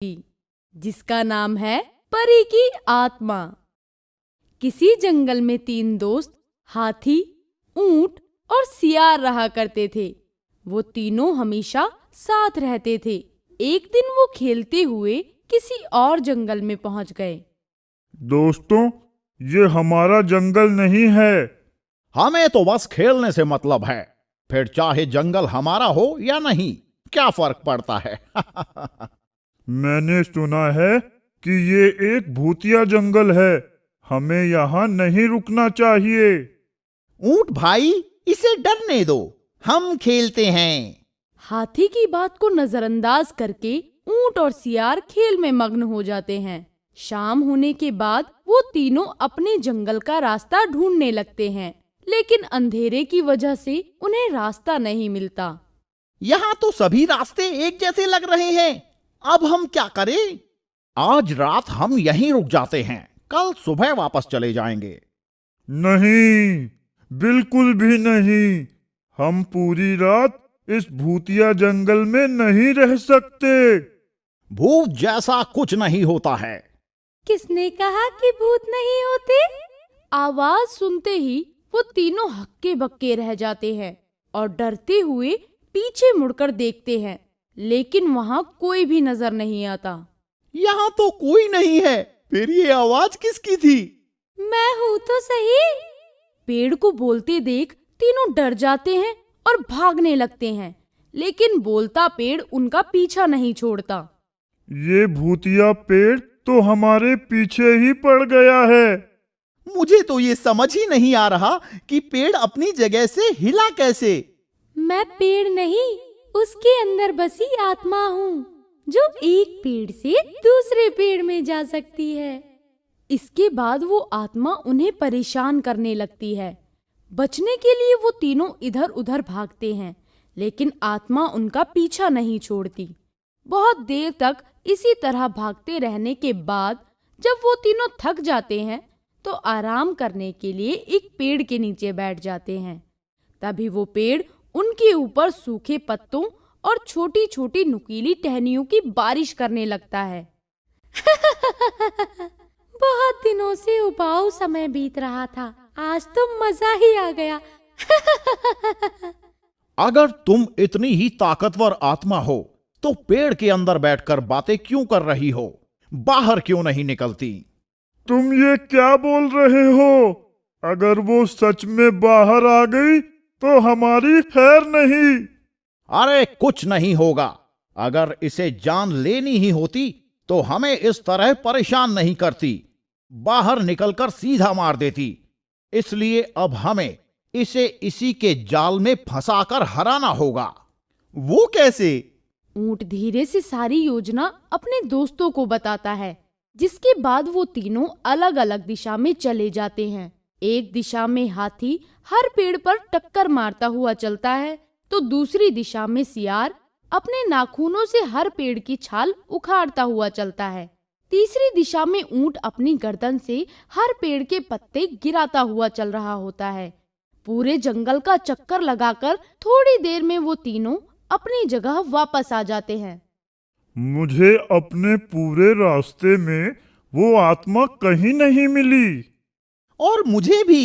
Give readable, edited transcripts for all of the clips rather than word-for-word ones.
जिसका नाम है परी की आत्मा। किसी जंगल में 3 दोस्त हाथी, ऊंट और सियार रहा करते थे। वो तीनों हमेशा साथ रहते थे। एक दिन वो खेलते हुए किसी और जंगल में पहुंच गए। दोस्तों, ये हमारा जंगल नहीं है। हमें तो बस खेलने से मतलब है, फिर चाहे जंगल हमारा हो या नहीं, क्या फर्क पड़ता है। मैंने सुना है कि ये एक भूतिया जंगल है। हमें यहाँ नहीं रुकना चाहिए। ऊंट भाई, इसे डरने दो, हम खेलते हैं। हाथी की बात को नजरअंदाज करके ऊंट और सियार खेल में मग्न हो जाते हैं। शाम होने के बाद वो तीनों अपने जंगल का रास्ता ढूंढने लगते हैं, लेकिन अंधेरे की वजह से उन्हें रास्ता नहीं मिलता। यहाँ तो सभी रास्ते एक जैसे लग रहे हैं। अब हम क्या करें? आज रात हम यहीं रुक जाते हैं, कल सुबह वापस चले जाएंगे। नहीं, बिल्कुल भी नहीं। हम पूरी रात इस भूतिया जंगल में नहीं रह सकते। भूत जैसा कुछ नहीं होता है। किसने कहा कि भूत नहीं होते? आवाज सुनते ही वो तीनों हक्के बक्के रह जाते हैं और डरते हुए पीछे मुड़कर देखते हैं, लेकिन वहाँ कोई भी नजर नहीं आता। यहाँ तो कोई नहीं है, फिर ये आवाज किसकी थी? मैं हूँ तो सही। पेड़ को बोलते देख तीनों डर जाते हैं और भागने लगते हैं, लेकिन बोलता पेड़ उनका पीछा नहीं छोड़ता। ये भूतिया पेड़ तो हमारे पीछे ही पड़ गया है। मुझे तो ये समझ ही नहीं आ रहा कि पेड़ अपनी जगह से हिला कैसे। मैं पेड़ नहीं, उसके अंदर बसी आत्मा हूँ, जो एक पेड़ से दूसरे पेड़ में जा सकती है। इसके बाद वो आत्मा उन्हें परेशान करने लगती है। बचने के लिए वो तीनों इधर उधर भागते हैं, लेकिन आत्मा उनका पीछा नहीं छोड़ती। बहुत देर तक इसी तरह भागते रहने के बाद जब वो तीनों थक जाते हैं तो आराम करने के लिए एक पेड़ के नीचे बैठ जाते हैं। तभी वो पेड़ उनके ऊपर सूखे पत्तों और छोटी छोटी नुकीली टहनियों की बारिश करने लगता है। बहुत दिनों से उबाऊ समय बीत रहा था, आज तो मजा ही आ गया। अगर तुम इतनी ही ताकतवर आत्मा हो तो पेड़ के अंदर बैठकर बातें क्यों कर रही हो? बाहर क्यों नहीं निकलती? तुम ये क्या बोल रहे हो? अगर वो सच में बाहर आ गई तो हमारी खैर नहीं। अरे कुछ नहीं होगा। अगर इसे जान लेनी ही होती तो हमें इस तरह परेशान नहीं करती, बाहर निकलकर सीधा मार देती। इसलिए अब हमें इसे इसी के जाल में फंसाकर हराना होगा। वो कैसे? ऊंट धीरे से सारी योजना अपने दोस्तों को बताता है, जिसके बाद वो तीनों अलग अलग दिशा में चले जाते हैं। एक दिशा में हाथी हर पेड़ पर टक्कर मारता हुआ चलता है, तो दूसरी दिशा में सियार अपने नाखूनों से हर पेड़ की छाल उखाड़ता हुआ चलता है। तीसरी दिशा में ऊंट अपनी गर्दन से हर पेड़ के पत्ते गिराता हुआ चल रहा होता है। पूरे जंगल का चक्कर लगाकर थोड़ी देर में वो तीनों अपनी जगह वापस आ जाते हैं। मुझे अपने पूरे रास्ते में वो आत्मा कहीं नहीं मिली। और मुझे भी।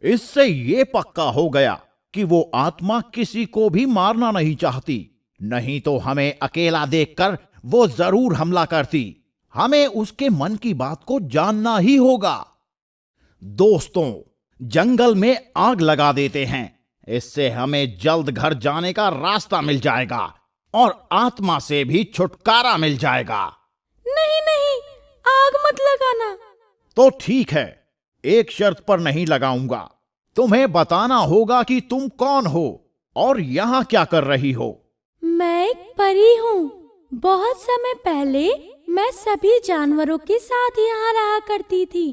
इससे ये पक्का हो गया कि वो आत्मा किसी को भी मारना नहीं चाहती, नहीं तो हमें अकेला देखकर वो जरूर हमला करती। हमें उसके मन की बात को जानना ही होगा। दोस्तों, जंगल में आग लगा देते हैं, इससे हमें जल्द घर जाने का रास्ता मिल जाएगा और आत्मा से भी छुटकारा मिल जाएगा। नहीं नहीं, आग मत लगाना। तो ठीक है, एक शर्त पर नहीं लगाऊंगा। तुम्हें बताना होगा कि तुम कौन हो और यहाँ क्या कर रही हो। मैं एक परी हूँ। बहुत समय पहले मैं सभी जानवरों के साथ यहाँ रहा करती थी।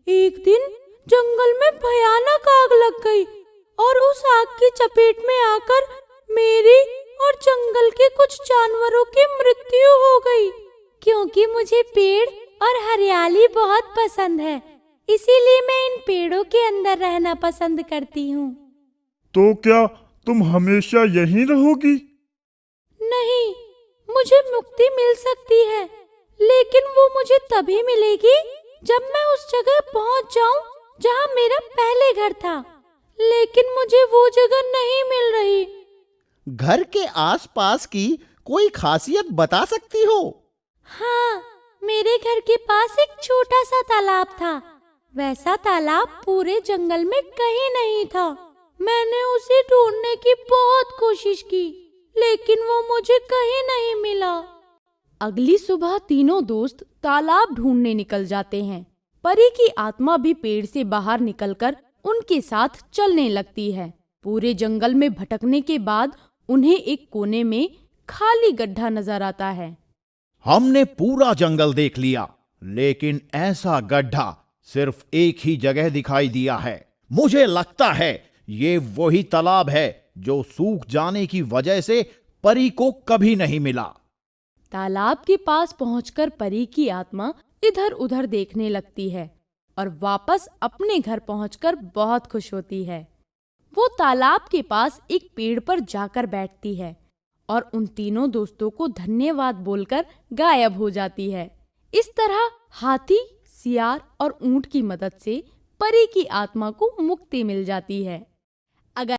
एक दिन जंगल में भयानक आग लग गई और उस आग की चपेट में आकर मेरी और जंगल के कुछ जानवरों की मृत्यु हो गई। क्योंकि मुझे पेड़ और हरियाली बहुत पसंद है, इसीलिए मैं इन पेड़ों के अंदर रहना पसंद करती हूँ। तो क्या तुम हमेशा यहीं रहोगी? नहीं, मुझे मुक्ति मिल सकती है, लेकिन वो मुझे तभी मिलेगी जब मैं उस जगह पहुंच जाऊं जहां मेरा पहले घर था। लेकिन मुझे वो जगह नहीं मिल रही। घर के आसपास की कोई खासियत बता सकती हो? हाँ, मेरे घर के पास एक छोटा सा तालाब था। वैसा तालाब पूरे जंगल में कहीं नहीं था। मैंने उसे ढूंढने की बहुत कोशिश की, लेकिन वो मुझे कहीं नहीं मिला। अगली सुबह तीनों दोस्त तालाब ढूंढने निकल जाते हैं। परी की आत्मा भी पेड़ से बाहर निकलकर उनके साथ चलने लगती है। पूरे जंगल में भटकने के बाद उन्हें एक कोने में खाली गड्ढा नजर आता है। हमने पूरा जंगल देख लिया, लेकिन ऐसा गड्ढा सिर्फ एक ही जगह दिखाई दिया है। मुझे लगता है ये वही तालाब है जो सूख जाने की वजह से परी को कभी नहीं मिला। तालाब के पास पहुंचकर परी की आत्मा इधर उधर देखने लगती है और वापस अपने घर पहुंचकर बहुत खुश होती है। वो तालाब के पास एक पेड़ पर जाकर बैठती है और उन तीनों दोस्तों को धन्यवाद बोलकर गायब हो जाती है। इस तरह हाथी, सियार और ऊंट की मदद से परी की आत्मा को मुक्ति मिल जाती है। अगर